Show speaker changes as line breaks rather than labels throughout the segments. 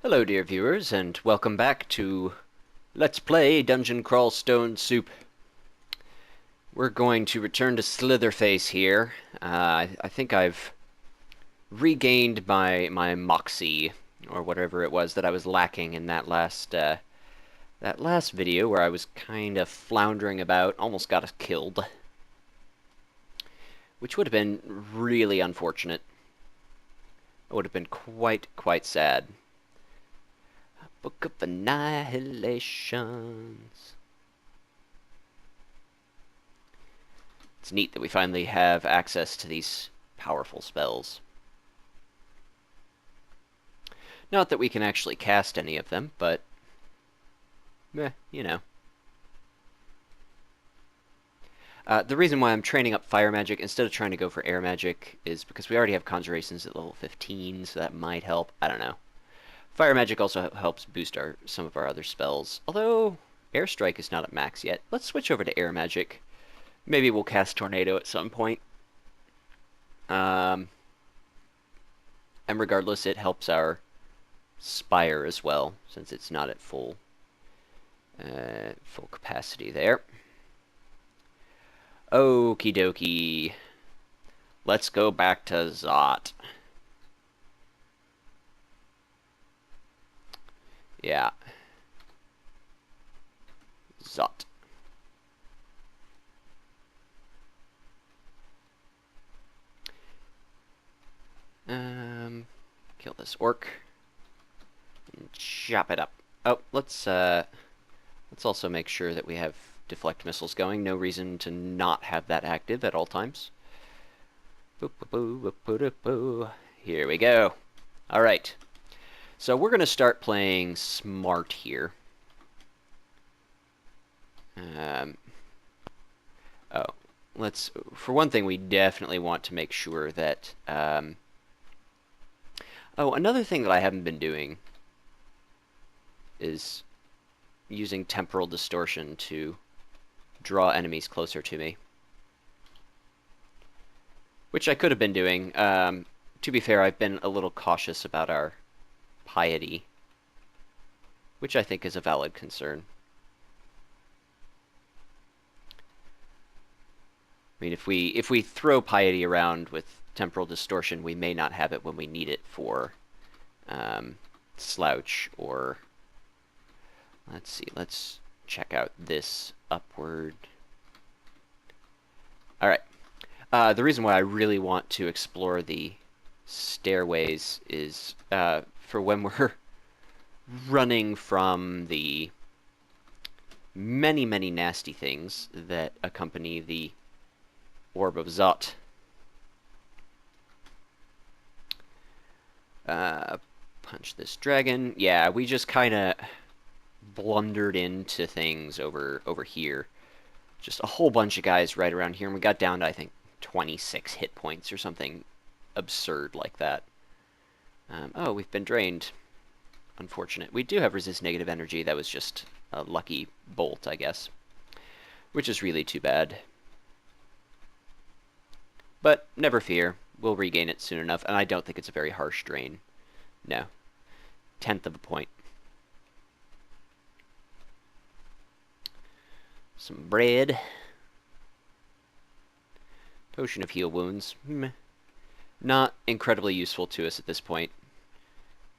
Hello dear viewers, and welcome back to Let's Play Dungeon Crawl Stone Soup. We're going to return to Slitherface here. I think I've regained my moxie, or whatever it was that I was lacking in that last video where I was kind of floundering about, almost got us killed. Which would have been really unfortunate. It would have been quite sad. Book of Annihilations. It's neat that we finally have access to these powerful spells. Not that we can actually cast any of them, but you know. The reason why I'm training up fire magic instead of trying to go for air magic is because we already have conjurations at level 15, so that might help. I don't know. Fire magic also helps boost some of our other spells. Although, air strike is not at max yet. Let's switch over to air magic. Maybe we'll cast tornado at some point. And regardless, it helps our spire as well, since it's not at full capacity there. Okie dokie. Let's go back to Zot. Yeah. Zot. Kill this orc. And chop it up. Oh, let's also make sure that we have deflect missiles going. No reason to not have that active at all times. Here we go. Alright. So we're going to start playing smart here. For one thing, we definitely want to make sure that, another thing that I haven't been doing is using temporal distortion to draw enemies closer to me. Which I could have been doing. To be fair, I've been a little cautious about our piety, which I think is a valid concern. I mean, if we throw piety around with temporal distortion, we may not have it when we need it for slouch or... Let's see, let's check out this upward. Alright. The reason why I really want to explore the stairways is for when we're running from the many nasty things that accompany the Orb of Zot. Punch this dragon. Yeah, we just kind of blundered into things over here. Just a whole bunch of guys right around here, and we got down to, I think, 26 hit points or something absurd like that. Oh, we've been drained. Unfortunate. We do have resist negative energy. That was just a lucky bolt, I guess. Which is really too bad. But never fear. We'll regain it soon enough, and I don't think it's a very harsh drain. No. 1/10 of a point. Some bread. Potion of heal wounds. Not incredibly useful to us at this point.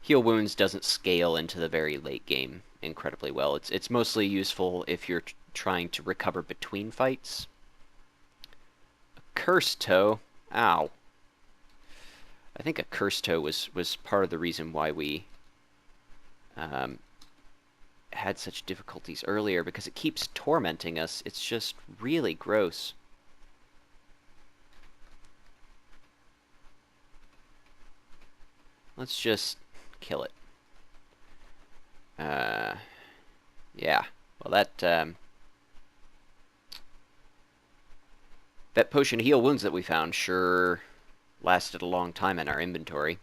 Heal wounds doesn't scale into the very late game incredibly well. It's mostly useful if you're trying to recover between fights. A cursed toe. Ow. I think a cursed toe was part of the reason why we had such difficulties earlier, because it keeps tormenting us. It's just really gross. Let's just kill it. Yeah. Well, that potion heal wounds that we found sure lasted a long time in our inventory.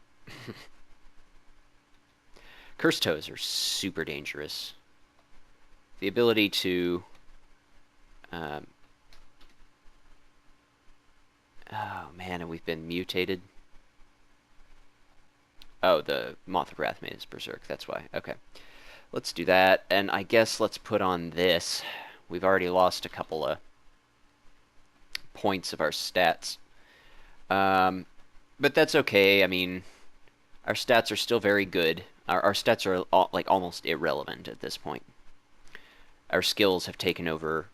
Cursed toes are super dangerous. The ability to... oh man, and we've been mutated. Oh, the Moth of Wrath made us berserk. That's why. Okay. Let's do that. And I guess let's put on this. We've already lost a couple of points of our stats. But that's okay. I mean, our stats are still very good. Our stats are like almost irrelevant at this point. Our skills have taken over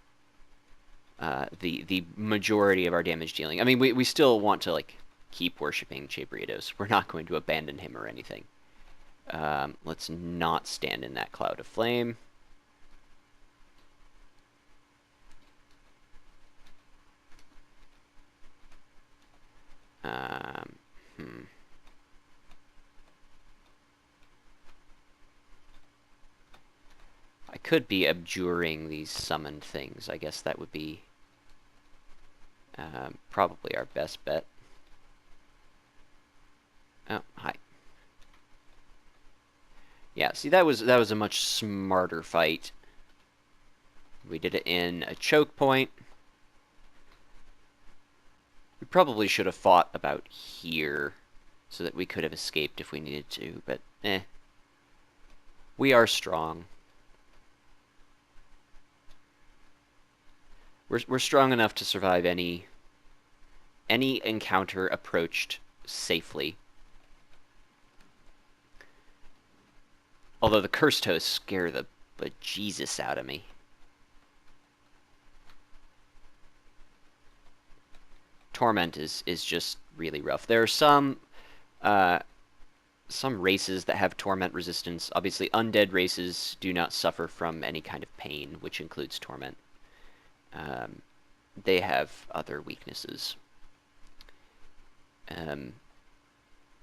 the majority of our damage dealing. I mean, we still want to like keep worshipping Chabriados. We're not going to abandon him or anything. Let's not stand in that cloud of flame. I could be abjuring these summoned things. I guess that would be probably our best bet. Oh, hi. Yeah, see, that was a much smarter fight. We did it in a choke point. We probably should have fought about here so that we could have escaped if we needed to, but eh. We are strong. We're strong enough to survive any encounter approached safely. Although the cursed hosts scare the bejesus out of me. Torment is just really rough. There are some races that have torment resistance. Obviously, undead races do not suffer from any kind of pain, which includes torment. They have other weaknesses.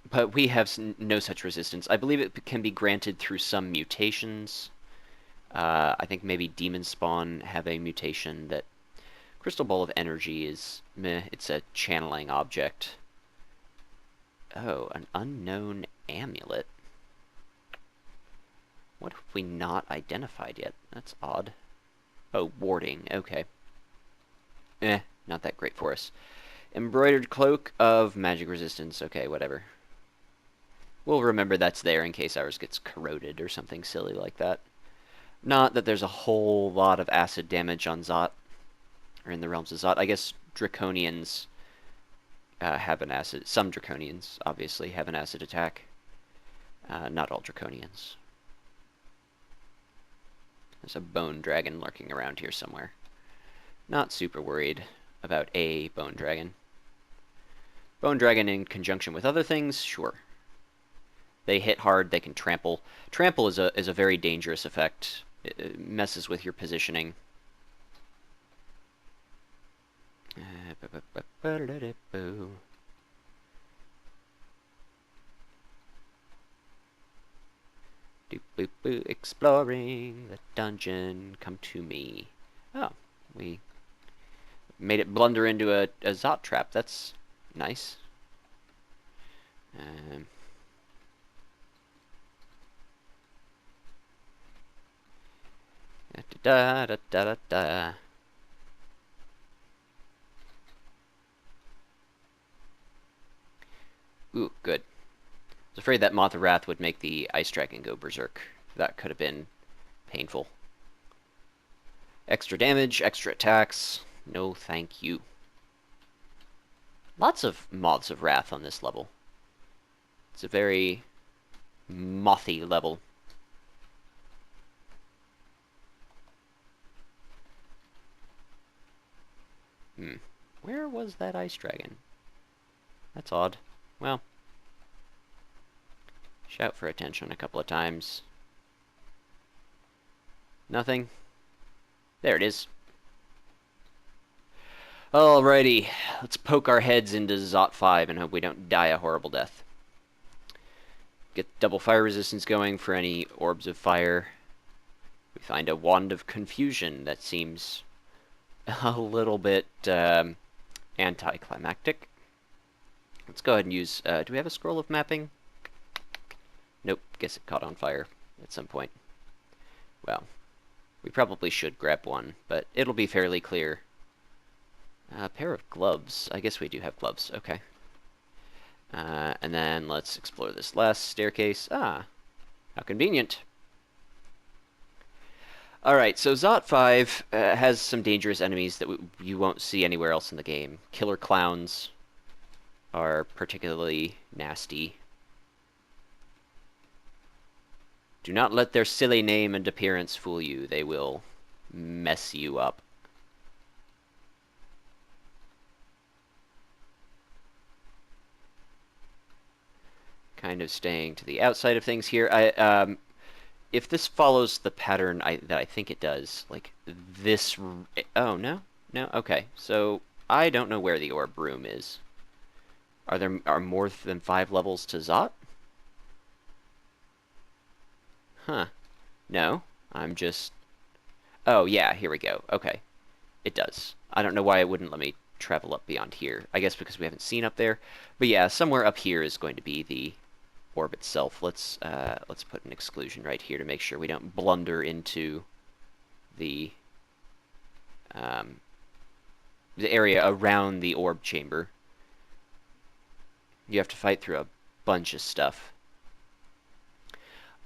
But we have no such resistance. I believe it can be granted through some mutations. I think maybe Demon Spawn have a mutation that Crystal Ball of Energy is meh, it's a channeling object. Oh, an unknown amulet. What have we not identified yet? That's odd. Oh, warding, okay. Not that great for us. Embroidered Cloak of Magic Resistance, okay, whatever. We'll remember that's there in case ours gets corroded or something silly like that. Not that there's a whole lot of acid damage on Zot, or in the Realms of Zot. I guess Draconians have an acid. Some Draconians, obviously, have an acid attack. Not all Draconians. There's a bone dragon lurking around here somewhere. Not super worried about a bone dragon. Bone dragon in conjunction with other things, sure. They hit hard, they can trample. Trample is a very dangerous effect. It messes with your positioning. Exploring the dungeon, come to me. Oh, we made it blunder into a Zot trap. That's nice. Da da da da da. Ooh, good. I was afraid that Moth of Wrath would make the Ice Dragon go berserk. That could have been painful. Extra damage, extra attacks. No thank you. Lots of Moths of Wrath on this level. It's a very mothy level. Where was that Ice Dragon? That's odd. Well, shout for attention a couple of times. Nothing. There it is. Alrighty, let's poke our heads into Zot 5 and hope we don't die a horrible death. Get double fire resistance going for any orbs of fire. We find a Wand of Confusion that seems a little bit anticlimactic. Let's go ahead and use... do we have a Scroll of Mapping? Nope, guess it caught on fire at some point. Well, we probably should grab one, but it'll be fairly clear. A pair of gloves. I guess we do have gloves. Okay. And then let's explore this last staircase. Ah, how convenient. Alright, so Zot 5 has some dangerous enemies that you won't see anywhere else in the game. Killer clowns are particularly nasty. Do not let their silly name and appearance fool you. They will mess you up. Kind of staying to the outside of things here. If this follows the pattern that I think it does, like this... Oh, no? No? Okay. So, I don't know where the orb room is. Are more than 5 levels to Zot? Huh. No. I'm just... Oh, yeah, here we go. Okay. It does. I don't know why it wouldn't let me travel up beyond here. I guess because we haven't seen up there. But yeah, somewhere up here is going to be the orb itself. Let's put an exclusion right here to make sure we don't blunder into the area around the orb chamber. You have to fight through a bunch of stuff.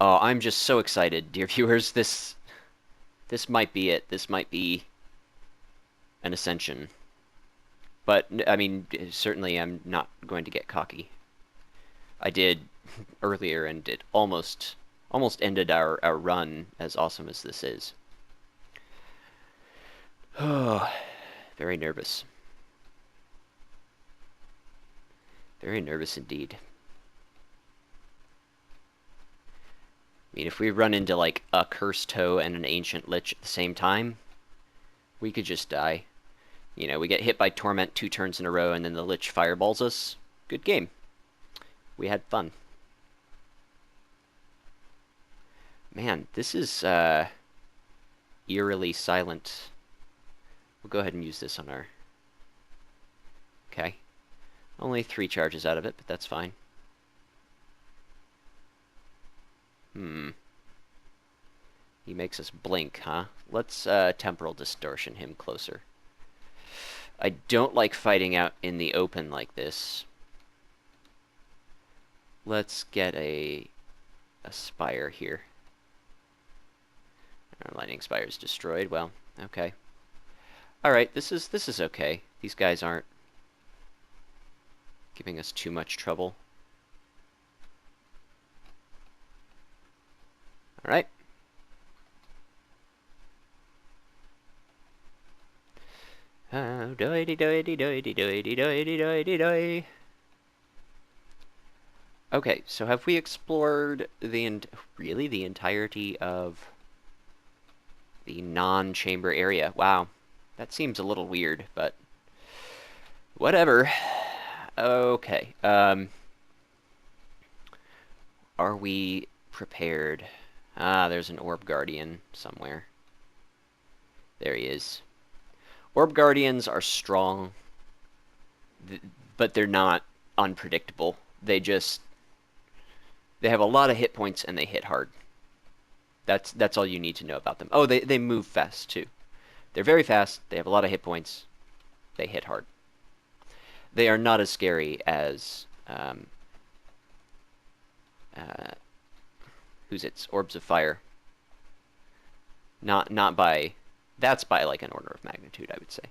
Oh, I'm just so excited, dear viewers. This might be it. This might be an ascension. But, I mean, certainly I'm not going to get cocky. I did earlier, and it almost ended our run, as awesome as this is. Oh, very nervous. Very nervous indeed. I mean, if we run into, like, a cursed toe and an ancient lich at the same time, we could just die. You know, we get hit by Torment 2 turns in a row, and then the lich fireballs us. Good game. We had fun. Man, this is eerily silent. We'll go ahead and use this on our... Okay. Only 3 charges out of it, but that's fine. He makes us blink, huh? Let's temporal distortion him closer. I don't like fighting out in the open like this. Let's get a spire here. Our lightning spire is destroyed. Well, okay. Alright, this is okay. These guys aren't giving us too much trouble. Alright. Oh, doity doity doity doity doity doity doity. Okay, so have we explored really the entirety of the non-chamber area? Wow, that seems a little weird, but whatever. Okay, are we prepared? Ah, there's an orb guardian somewhere. There he is. Orb guardians are strong, but they're not unpredictable. They have a lot of hit points and they hit hard. That's all you need to know about them. Oh, they move fast too. They're very fast. They have a lot of hit points. They hit hard. They are not as scary as who's it's Orbs of Fire. Not by... That's by like an order of magnitude, I would say.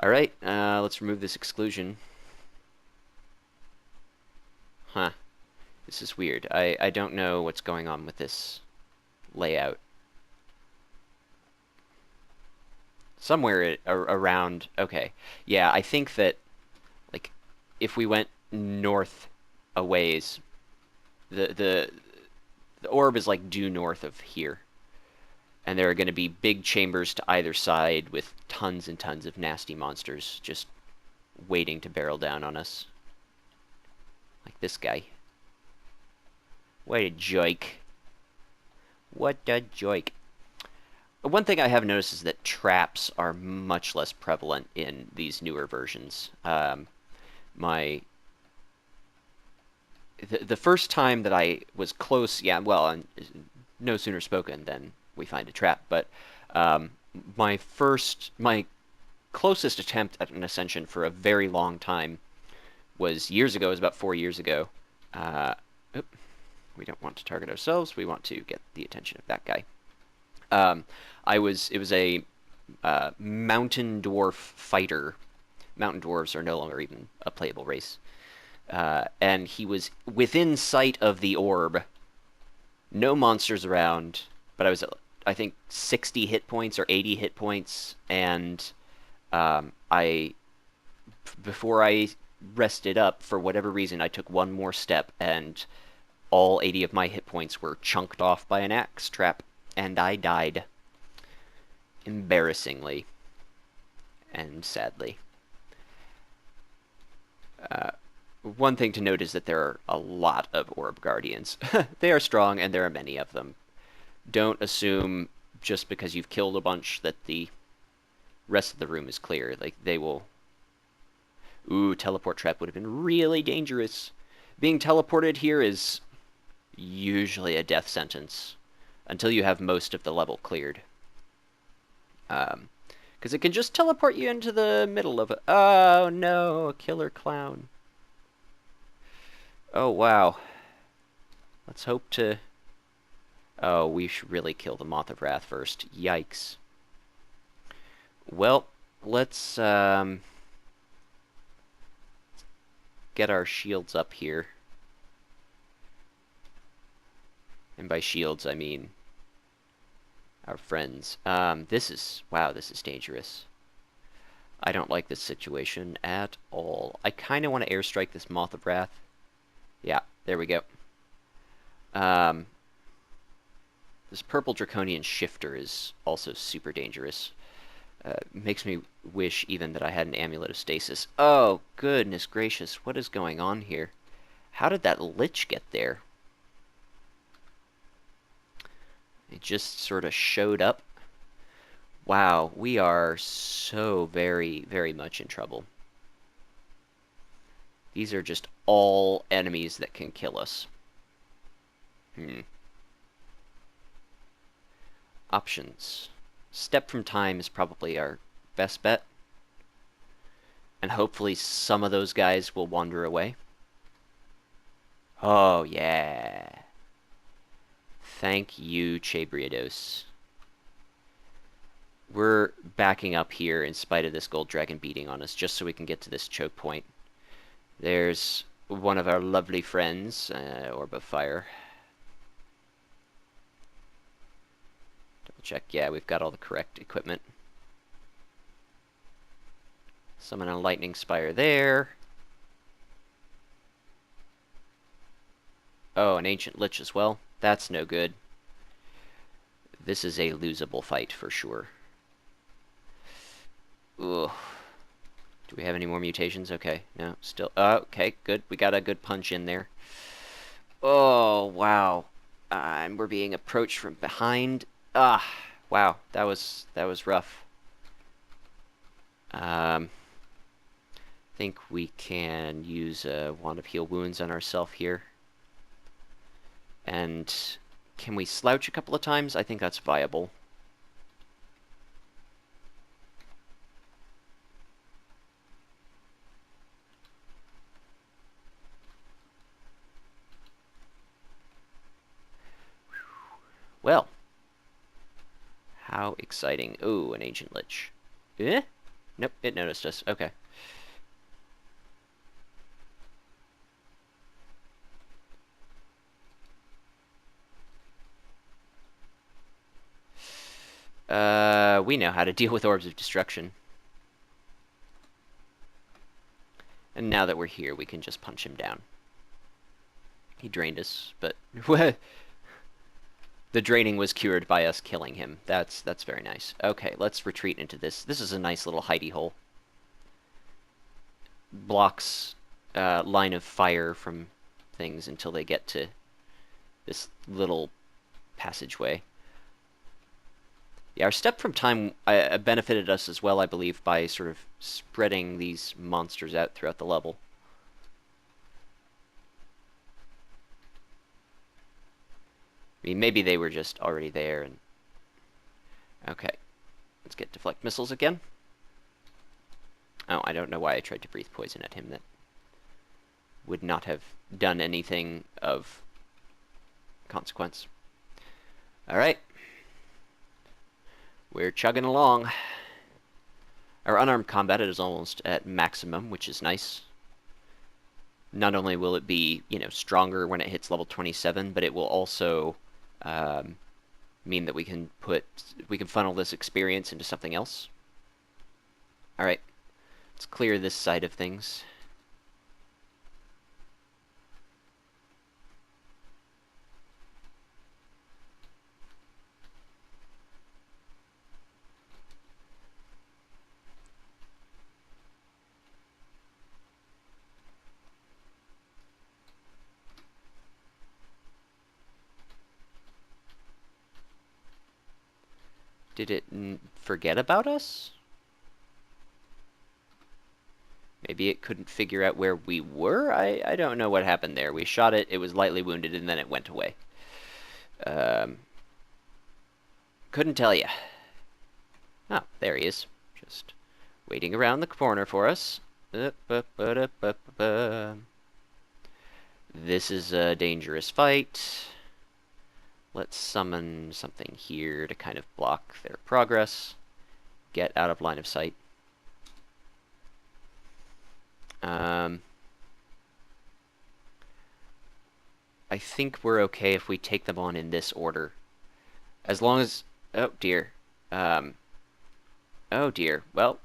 Alright, let's remove this exclusion. Huh. This is weird. I don't know what's going on with this layout. Somewhere around... Okay. Yeah, I think that, like, if we went north a ways, the orb is, like, due north of here. And there are going to be big chambers to either side with tons and tons of nasty monsters just waiting to barrel down on us. Like this guy. What a joke. What a joke. One thing I have noticed is that traps are much less prevalent in these newer versions. The first time that I was close, yeah, well, no sooner spoken than we find a trap, but my closest attempt at an ascension for a very long time was years ago. It was about 4 years ago. Oop, we don't want to target ourselves. We want to get the attention of that guy. It was a mountain dwarf fighter. Mountain dwarves are no longer even a playable race. And he was within sight of the orb. No monsters around, but I was, I think, 60 hit points or 80 hit points, and before I rested up, for whatever reason, I took one more step, and all 80 of my hit points were chunked off by an axe trap, and I died. Embarrassingly. And sadly. One thing to note is that there are a lot of Orb Guardians. They are strong, and there are many of them. Don't assume just because you've killed a bunch that the rest of the room is clear. Like, they will... Ooh, teleport trap would have been really dangerous. Being teleported here is usually a death sentence until you have most of the level cleared. Because it can just teleport you into the middle of it. Oh no, a killer clown. Oh wow. Let's hope to... Oh, we should really kill the Moth of Wrath first. Yikes. Well, let's get our shields up here. And by shields, I mean our friends. This is... Wow, this is dangerous. I don't like this situation at all. I kind of want to airstrike this Moth of Wrath. Yeah, there we go. This purple draconian shifter is also super dangerous. Makes me wish even that I had an amulet of stasis. Oh, goodness gracious, what is going on here? How did that lich get there? It just sort of showed up. Wow, we are so very, very much in trouble. These are just all enemies that can kill us. Options. Step from time is probably our best bet. And hopefully some of those guys will wander away. Oh, yeah. Thank you, Chabriados. We're backing up here in spite of this gold dragon beating on us, just so we can get to this choke point. There's one of our lovely friends, Orb of Fire. Double check. Yeah, we've got all the correct equipment. Summon a lightning spire there. Oh, an ancient lich as well. That's no good. This is a losable fight for sure. Ugh. Do we have any more mutations? Okay, no, still... okay, good. We got a good punch in there. Oh, wow. And we're being approached from behind. Wow, that was rough. I think we can use a Wand of Heal Wounds on ourselves here. And can we slouch a couple of times? I think that's viable. Well, how exciting. Ooh, an ancient lich. Eh? Nope, it noticed us. Okay. We know how to deal with Orbs of Destruction. And now that we're here, we can just punch him down. He drained us, but... The draining was cured by us killing him. That's very nice. Okay, let's retreat into this. This is a nice little hidey hole. Blocks line of fire from things until they get to this little passageway. Yeah, our step from time benefited us as well, I believe, by sort of spreading these monsters out throughout the level. I mean, maybe they were just already there. And okay, let's get deflect missiles again. Oh, I don't know why I tried to breathe poison at him then. would not have done anything of consequence. Alright. We're chugging along. Our unarmed combat is almost at maximum, which is nice. Not only will it be, stronger when it hits level 27, but it will also mean that we can funnel this experience into something else. Alright, let's clear this side of things. Did it forget about us? Maybe it couldn't figure out where we were? I don't know what happened there. We shot it, it was lightly wounded, and then it went away. Couldn't tell you. Oh, there he is. Just waiting around the corner for us. This is a dangerous fight. Let's summon something here to kind of block their progress. Get out of line of sight. I think we're okay if we take them on in this order. As long as... Oh, dear. Oh, dear. Well,